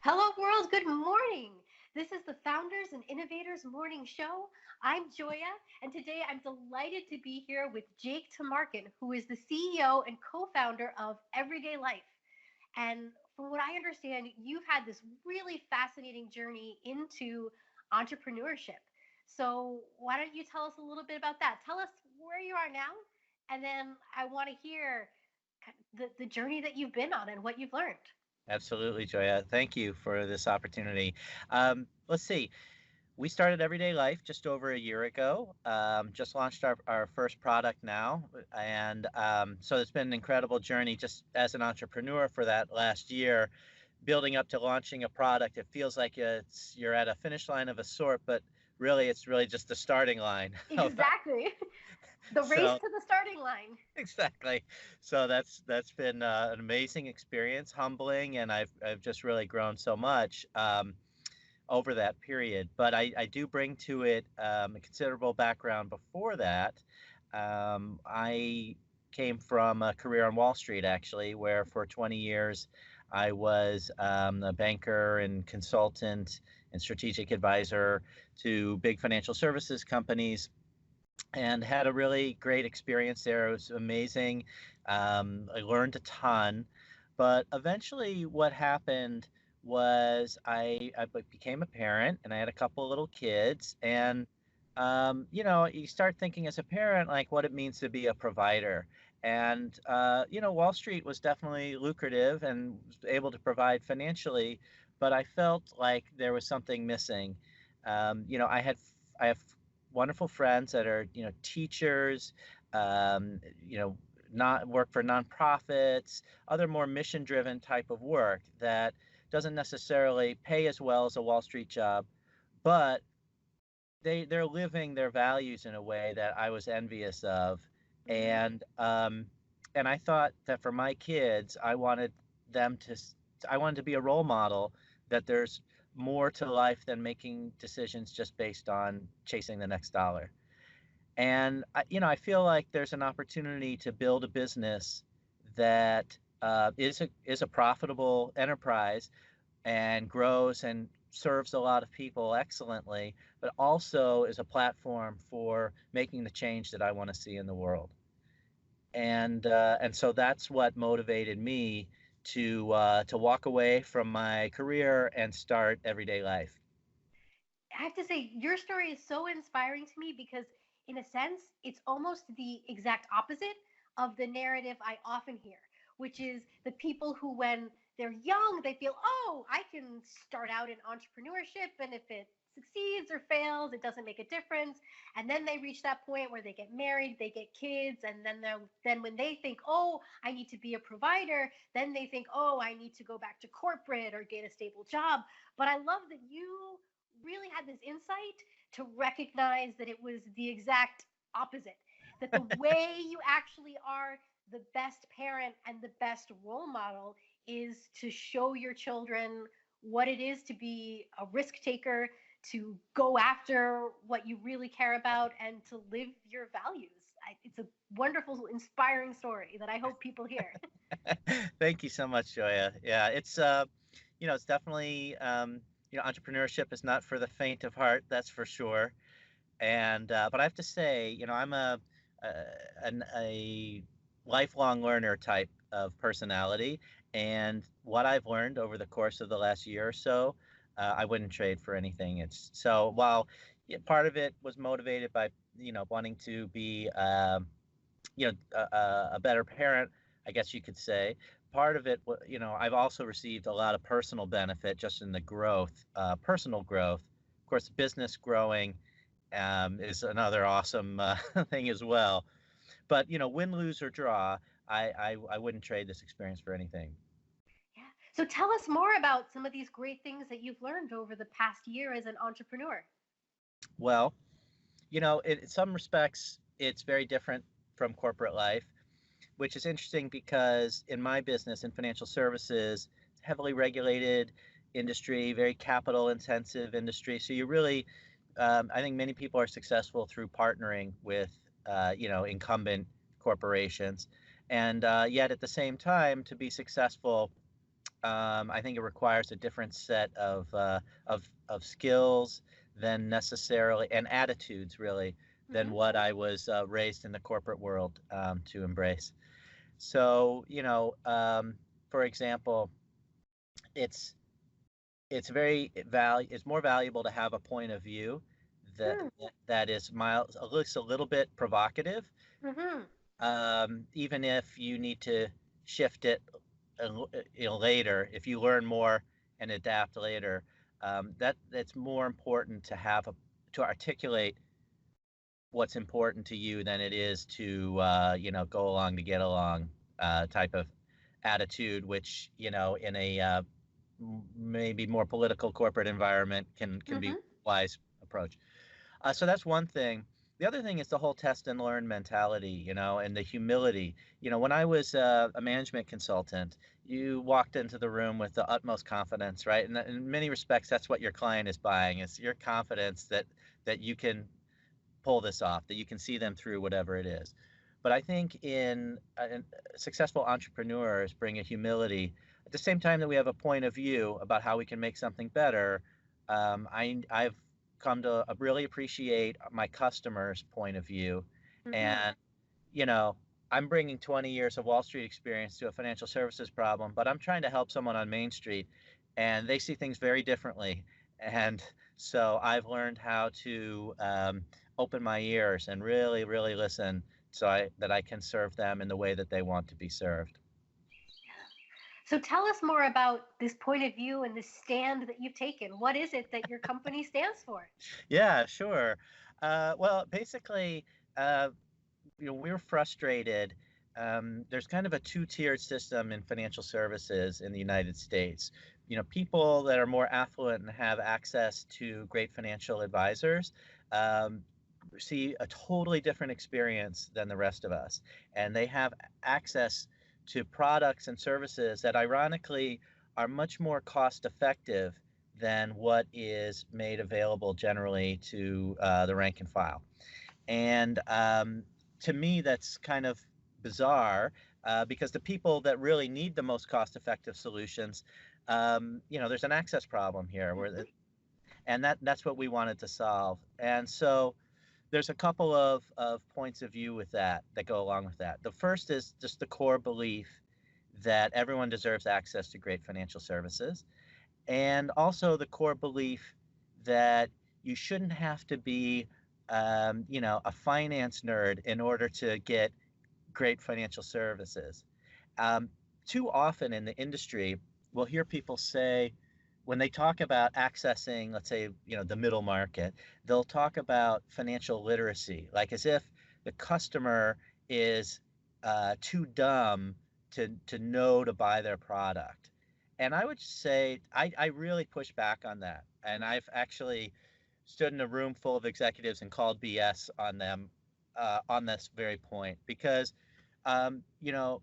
Hello, world. Good morning. This is the Founders and Innovators Morning Show. I'm Joia, and today I'm delighted to be here with Jake Tamarkin, who is the CEO and co founder of Everyday Life. And from what I understand, you've had this really fascinating journey into entrepreneurship. So, why don't you tell us a little bit about that? Tell us where you are now, and then I want to hear the journey that you've been on and what you've learned. Absolutely, Joya. Thank you for this opportunity. Let's see. We started Everyday Life just over a year ago. Just launched our first product now. And so it's been an incredible journey just as an entrepreneur for that last year, building up to launching a product. It feels like you're at a finish line of a sort, but really it's really just the starting line. Exactly. The race So to the starting line. exactly. So that's been an amazing experience, humbling, and I've just really grown so much over that period. But I do bring to it a considerable background before that. I came from a career on Wall Street, actually, where for 20 years I was a banker and consultant and strategic advisor to big financial services companies and had a really great experience there. It was amazing. I learned a ton, but eventually, what happened was I became a parent, and I had a couple little kids, and you start thinking as a parent like what it means to be a provider. And Wall Street was definitely lucrative and was able to provide financially, but I felt like there was something missing. I have wonderful friends that are teachers, not work for nonprofits, other more mission driven type of work that doesn't necessarily pay as well as a Wall Street job, but they're living their values in a way that I was envious of. Mm-hmm. And um, and I thought that for my kids, them to I wanted to be a role model, that there's more to life than making decisions just based on chasing the next dollar. And I feel like there's an opportunity to build a business that is a profitable enterprise and grows and serves a lot of people excellently, but also is a platform for making the change that I want to see in the world. And so that's what motivated me to walk away from my career and start Everyday Life. I have to say, your story is so inspiring to me because, in a sense, it's almost the exact opposite of the narrative I often hear, which is the people who, when they're young, they feel, oh, I can start out in entrepreneurship, and if it succeeds or fails, it doesn't make a difference. And then they reach that point where they get married, they get kids, and then when they think, oh, I need to be a provider, then they think, oh, I need to go back to corporate or get a stable job. But I love that you really had this insight to recognize that it was the exact opposite. That the way you actually are the best parent and the best role model is to show your children what it is to be a risk taker, to go after what you really care about, and to live your values. It's a wonderful, inspiring story that I hope people hear. Thank you so much, Joya. Yeah, it's definitely entrepreneurship is not for the faint of heart, that's for sure. And but I have to say, I'm a lifelong learner type of personality, and what I've learned over the course of the last year or so, I wouldn't trade for anything. It's so while part of it was motivated by wanting to be a better parent, I guess you could say. Part of it, I've also received a lot of personal benefit just in the growth, personal growth. Of course, business growing is another awesome thing as well. But win, lose, or draw, I wouldn't trade this experience for anything. Yeah. So tell us more about some of these great things that you've learned over the past year as an entrepreneur. Well, in some respects, it's very different from corporate life, which is interesting because in my business in financial services, it's heavily regulated industry, very capital intensive industry. So you really, I think many people are successful through partnering with, incumbent corporations. And yet at the same time, to be successful, I think it requires a different set of skills than necessarily, and attitudes really, than Mm-hmm. what I was raised in the corporate world to embrace. So, for example, it's it's more valuable to have a point of view that that is mild, at least a little bit provocative, Mm-hmm. even if you need to shift it, later. If you learn more and adapt later, that's more important to have to articulate what's important to you than it is to go along to get along type of attitude, which in a maybe more political corporate environment can be Mm-hmm. wise approach. So that's one thing. The other thing is the whole test and learn mentality, and the humility. When I was a management consultant, you walked into the room with the utmost confidence, right? And in many respects, that's what your client is buying, is your confidence that you can pull this off, that you can see them through whatever it is. But I think in successful entrepreneurs bring a humility at the same time that we have a point of view about how we can make something better. I've come to really appreciate my customers' point of view, Mm-hmm. and you know, I'm bringing 20 years of Wall Street experience to a financial services problem, but I'm trying to help someone on Main Street, and they see things very differently. And so I've learned how to open my ears and really, really listen, that I can serve them in the way that they want to be served. So tell us more about this point of view and this stand that you've taken. What is it that your company stands for? Yeah, sure. Well, basically, uh, we're frustrated. There's kind of a two-tiered system in financial services in the United States. People that are more affluent and have access to great financial advisors um, see a totally different experience than the rest of us, and they have access to products and services that, ironically, are much more cost-effective than what is made available generally to the rank and file. And to me, that's kind of bizarre because the people that really need the most cost-effective solutions, there's an access problem here, Mm-hmm. and that's what we wanted to solve. And so there's a couple of points of view that go along with that. The first is just the core belief that everyone deserves access to great financial services, and also the core belief that you shouldn't have to be a finance nerd in order to get great financial services. um, Too often in the industry, we'll hear people say, when they talk about accessing, let's say, the middle market, they'll talk about financial literacy, like as if the customer is too dumb to know to buy their product. And I would say I really push back on that. And I've actually stood in a room full of executives and called BS on them on this very point because you know,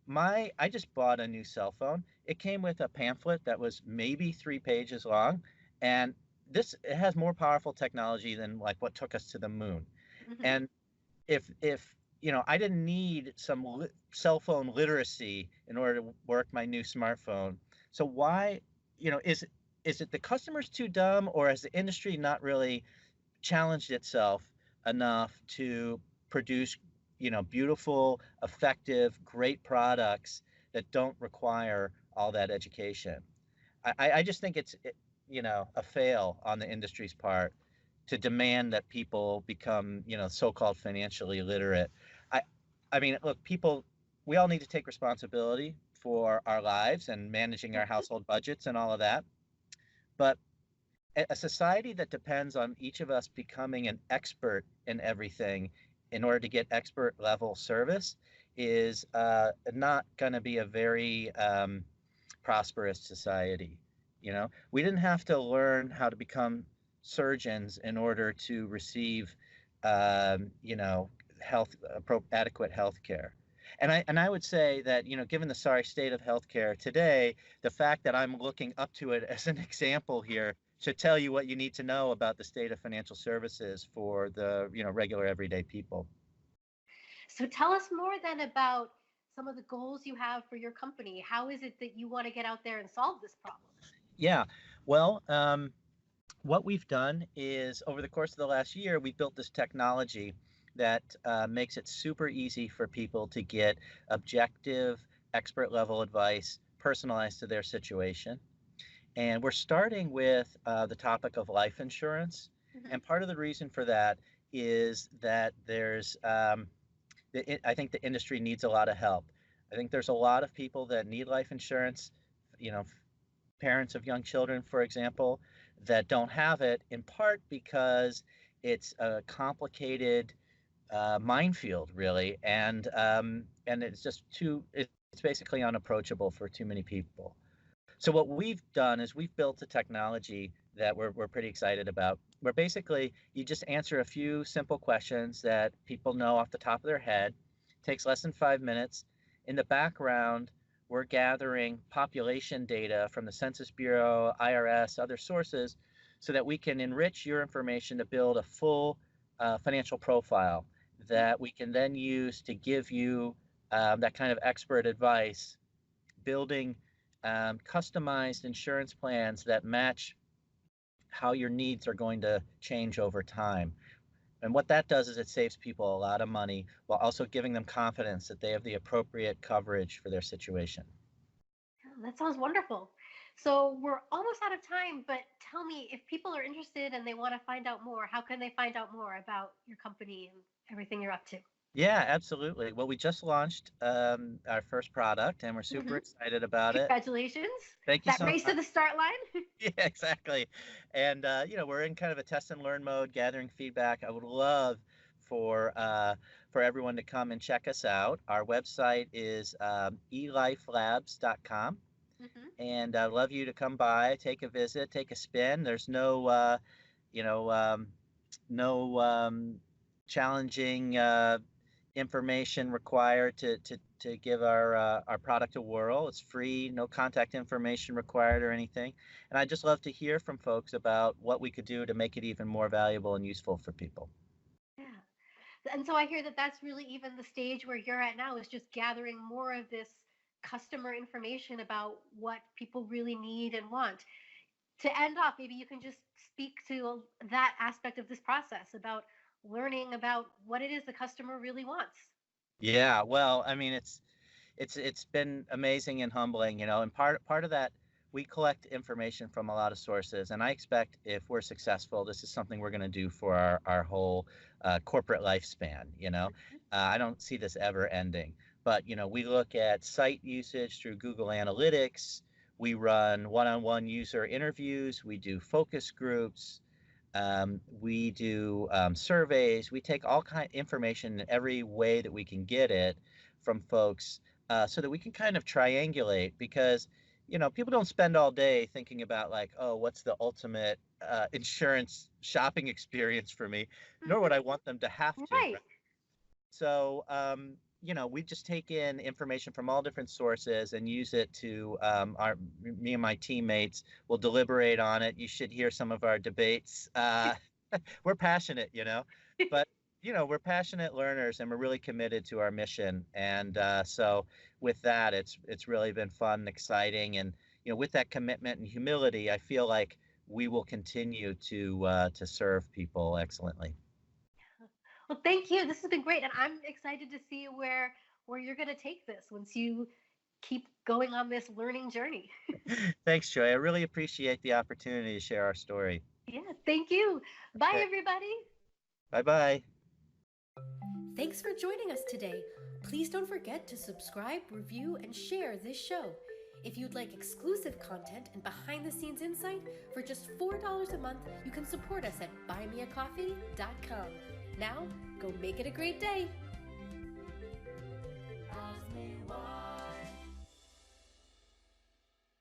I just bought a new cell phone. It came with a pamphlet that was maybe 3 pages long, and it has more powerful technology than like what took us to the moon. Mm-hmm. And if I didn't need some cell phone literacy in order to work my new smartphone, so why, is it the customers too dumb, or has the industry not really challenged itself enough to produce, beautiful, effective, great products that don't require all that education? I just think it's a fail on the industry's part to demand that people become, so-called financially literate. I, I mean, look, we all need to take responsibility for our lives and managing our household budgets and all of that. But a society that depends on each of us becoming an expert in everything in order to get expert level service is not going to be a very prosperous society. We didn't have to learn how to become surgeons in order to receive, health adequate health care. And I would say that, given the sorry state of healthcare today, the fact that I'm looking up to it as an example here should tell you what you need to know about the state of financial services for the regular everyday people. So tell us more then about some of the goals you have for your company. How is it that you want to get out there and solve this problem? Yeah. Well, what we've done is over the course of the last year, we built this technology that makes it super easy for people to get objective, expert level advice personalized to their situation. And we're starting with the topic of life insurance. Mm-hmm. And part of the reason for that is that I think the industry needs a lot of help. I think there's a lot of people that need life insurance, you know, parents of young children, for example, that don't have it, in part because it's a complicated minefield, really, and it's just it's basically unapproachable for too many people. So what we've done is we've built a technology that we're pretty excited about, where basically you just answer a few simple questions that people know off the top of their head. It takes less than 5 minutes. In the background, we're gathering population data from the Census Bureau, IRS, other sources, so that we can enrich your information to build a full financial profile that we can then use to give you that kind of expert advice, building customized insurance plans that match how your needs are going to change over time. And what that does is it saves people a lot of money while also giving them confidence that they have the appropriate coverage for their situation. Yeah, that sounds wonderful. So we're almost out of time, but tell me, if people are interested and they want to find out more, how can they find out more about your company and everything you're up to? Yeah, absolutely. Well, we just launched our first product and we're super Hmm. excited about it. Congratulations. Thank you That so race to much. the start line. Yeah, exactly. And we're in kind of a test and learn mode, gathering feedback. I would love for everyone to come and check us out. Our website is elifelabs.com, Hmm. and I'd love you to come by, take a visit, take a spin. There's you know, um, no challenging information required to give our product a whirl. It's free, no contact information required or anything. And I'd just love to hear from folks about what we could do to make it even more valuable and useful for people. Yeah. And so I hear that that's really even the stage where you're at now, is just gathering more of this customer information about what people really need and want. To end off, maybe you can just speak to that aspect of this process about learning about what it is the customer really wants. Yeah, well, I mean, it's been amazing and humbling, and part of that, we collect information from a lot of sources, and I expect if we're successful, this is something we're going to do for our whole corporate lifespan. I don't see this ever ending. But we look at site usage through Google Analytics. We run one-on-one user interviews. We do focus groups. We do surveys. We take all kind of information in every way that we can get it from folks, so that we can kind of triangulate, because people don't spend all day thinking about, like, oh, what's the ultimate insurance shopping experience for me, nor would I Hmm. want them to have to. Right. Right? So we just take in information from all different sources and use it to me and my teammates will deliberate on it. You should hear some of our debates. We're passionate, but we're passionate learners and we're really committed to our mission. And so with that, it's really been fun and exciting. And with that commitment and humility, I feel like we will continue to serve people excellently. Well, thank you. This has been great, and I'm excited to see where you're going to take this once you keep going on this learning journey. Thanks, Joy. I really appreciate the opportunity to share our story. Yeah, thank you. Bye, Okay. everybody. Bye bye. Thanks for joining us today. Please don't forget to subscribe, review, and share this show. If you'd like exclusive content and behind-the-scenes insight, for just $4 a month, you can support us at buymeacoffee.com. Now, go make it a great day. Ask me why.